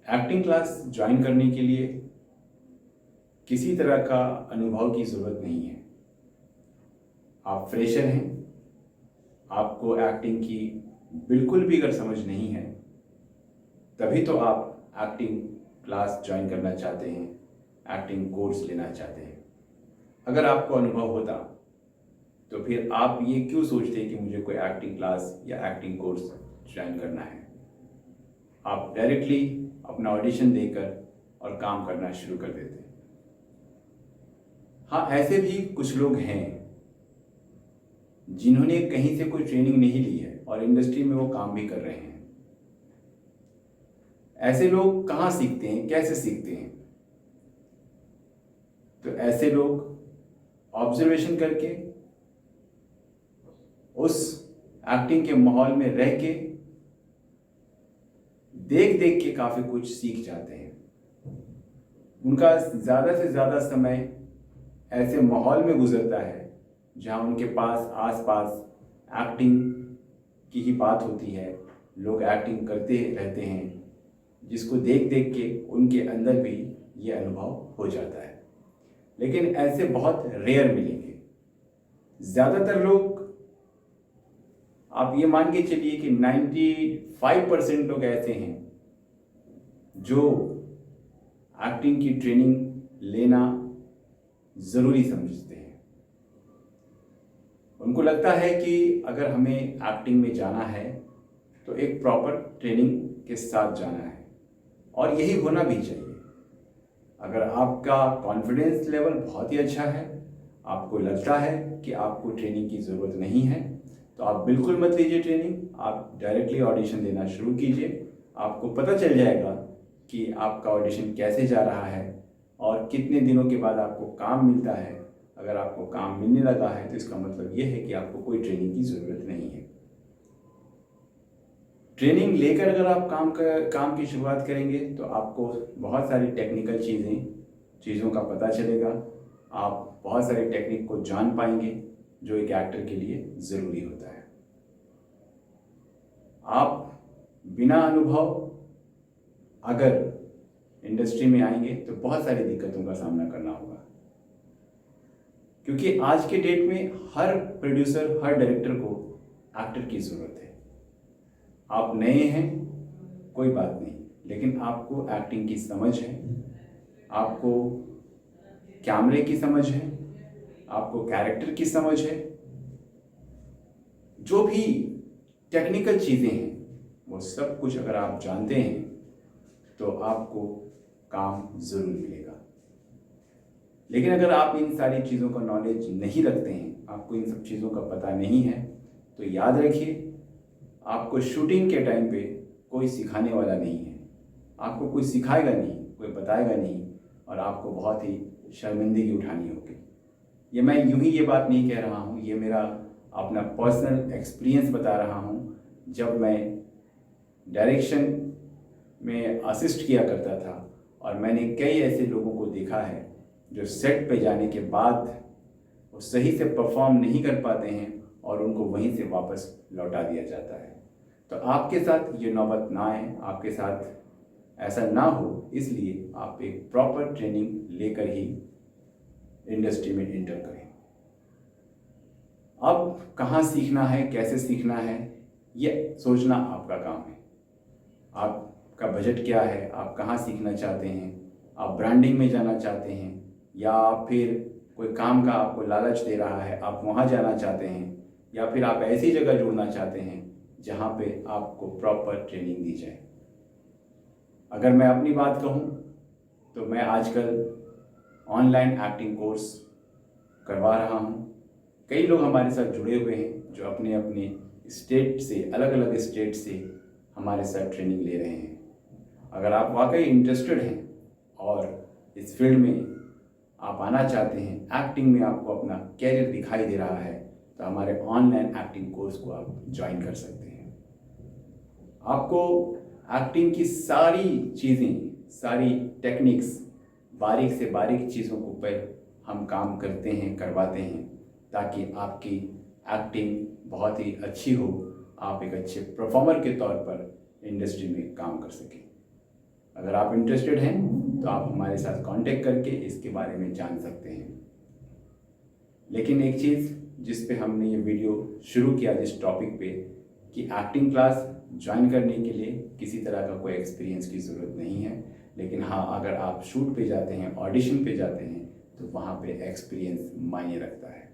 Acting class join करने के लिए किसी तरह का अनुभव की ज़रूरत नहीं है। आप फ्रेशर हैं, आपको एक्टिंग की बिल्कुल भी अगर समझ नहीं है, तभी तो आप एक्टिंग क्लास ज्वाइन करना चाहते हैं, एक्टिंग कोर्स लेना चाहते हैं। अगर आपको अनुभव होता तो फिर आप ये क्यों सोचते कि मुझे कोई एक्टिंग क्लास या एक्टिंग कोर्स ज्वाइन करना है। आप डायरेक्टली अपना ऑडिशन देकर और काम करना शुरू कर देते हैं। हाँ, ऐसे भी कुछ लोग हैं जिन्होंने कहीं से कोई ट्रेनिंग नहीं ली है और इंडस्ट्री में वो काम भी कर रहे हैं। ऐसे लोग कहाँ सीखते हैं, कैसे सीखते हैं? तो ऐसे लोग ऑब्जर्वेशन करके, उस एक्टिंग के माहौल में रह के, देख देख के काफ़ी कुछ सीख जाते हैं। उनका ज़्यादा से ज़्यादा समय ऐसे माहौल में गुजरता है जहाँ उनके पास आसपास एक्टिंग की ही बात होती है, लोग एक्टिंग करते रहते हैं, जिसको देख देख के उनके अंदर भी ये अनुभव हो जाता है। लेकिन ऐसे बहुत रेयर मिलेंगे। ज़्यादातर लोग, आप ये मान के चलिए कि 95% लोग ऐसे हैं जो एक्टिंग की ट्रेनिंग लेना ज़रूरी समझते हैं। उनको लगता है कि अगर हमें एक्टिंग में जाना है तो एक प्रॉपर ट्रेनिंग के साथ जाना है, और यही होना भी चाहिए। अगर आपका कॉन्फिडेंस लेवल बहुत ही अच्छा है, आपको लगता है कि आपको ट्रेनिंग की ज़रूरत नहीं है, तो आप बिल्कुल मत लीजिए ट्रेनिंग। आप डायरेक्टली ऑडिशन देना शुरू कीजिए। आपको पता चल जाएगा कि आपका ऑडिशन कैसे जा रहा है और कितने दिनों के बाद आपको काम मिलता है। अगर आपको काम मिलने लगा है तो इसका मतलब ये है कि आपको कोई ट्रेनिंग की ज़रूरत नहीं है। ट्रेनिंग लेकर अगर आप काम की शुरुआत करेंगे तो आपको बहुत सारी टेक्निकल चीज़ों का पता चलेगा। आप बहुत सारी टेक्निक को जान पाएंगे जो एक एक्टर के लिए ज़रूरी होता है। आप बिना अनुभव अगर इंडस्ट्री में आएंगे तो बहुत सारी दिक्कतों का सामना करना होगा, क्योंकि आज के डेट में हर प्रोड्यूसर, हर डायरेक्टर को एक्टर की ज़रूरत है। आप नए हैं, कोई बात नहीं, लेकिन आपको एक्टिंग की समझ है, आपको कैमरे की समझ है, आपको कैरेक्टर की समझ है, जो भी टेक्निकल चीज़ें हैं वो सब कुछ अगर आप जानते हैं तो आपको काम ज़रूर मिलेगा। लेकिन अगर आप इन सारी चीज़ों का नॉलेज नहीं रखते हैं, आपको इन सब चीज़ों का पता नहीं है, तो याद रखिए, आपको शूटिंग के टाइम पे कोई सिखाने वाला नहीं है। आपको कोई सिखाएगा नहीं, कोई बताएगा नहीं, और आपको बहुत ही शर्मिंदगी उठानी होगी। ये मैं यूं ही ये बात नहीं कह रहा हूँ, ये मेरा अपना पर्सनल एक्सपीरियंस बता रहा हूँ। जब मैं डायरेक्शन में असिस्ट किया करता था और मैंने कई ऐसे लोगों को देखा है जो सेट पे जाने के बाद वो सही से परफॉर्म नहीं कर पाते हैं और उनको वहीं से वापस लौटा दिया जाता है। तो आपके साथ ये नौबत ना आए, आपके साथ ऐसा ना हो, इसलिए आप एक प्रॉपर ट्रेनिंग लेकर ही इंडस्ट्री में एंटर करें। अब कहाँ सीखना है, कैसे सीखना है, ये सोचना आपका काम है। आपका बजट क्या है, आप कहाँ सीखना चाहते हैं, आप ब्रांडिंग में जाना चाहते हैं, या फिर कोई काम का आपको लालच दे रहा है, आप वहाँ जाना चाहते हैं, या फिर आप ऐसी जगह जुड़ना चाहते हैं जहाँ पे आपको प्रॉपर ट्रेनिंग दी जाए। अगर मैं अपनी बात कहूँ तो मैं आजकल ऑनलाइन एक्टिंग कोर्स करवा रहा हूँ। कई लोग हमारे साथ जुड़े हुए हैं जो अपने अपने स्टेट से, अलग अलग स्टेट से हमारे साथ ट्रेनिंग ले रहे हैं। अगर आप वाकई इंटरेस्टेड हैं और इस फील्ड में आप आना चाहते हैं, एक्टिंग में आपको अपना कैरियर दिखाई दे रहा है, तो हमारे ऑनलाइन एक्टिंग कोर्स को आप ज्वाइन कर सकते हैं। आपको एक्टिंग की सारी चीज़ें, सारी टेक्निक्स, बारीक से बारीक चीज़ों को पर हम काम करते हैं, करवाते हैं, ताकि आपकी एक्टिंग बहुत ही अच्छी हो, आप एक अच्छे परफॉर्मर के तौर पर इंडस्ट्री में काम कर सकें। अगर आप इंटरेस्टेड हैं तो आप हमारे साथ कांटेक्ट करके इसके बारे में जान सकते हैं। लेकिन एक चीज़ जिस पे हमने ये वीडियो शुरू किया, जिस टॉपिक पे, कि एक्टिंग क्लास ज्वाइन करने के लिए किसी तरह का कोई एक्सपीरियंस की ज़रूरत नहीं है, लेकिन हाँ, अगर आप शूट पे जाते हैं, ऑडिशन पे जाते हैं, तो वहाँ पे एक्सपीरियंस मायने रखता है।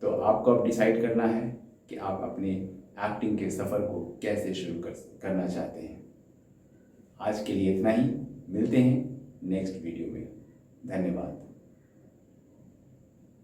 तो आपको अब डिसाइड करना है कि आप अपने एक्टिंग के सफ़र को कैसे शुरू करना चाहते हैं। आज के लिए इतना ही, मिलते हैं नेक्स्ट वीडियो में। धन्यवाद।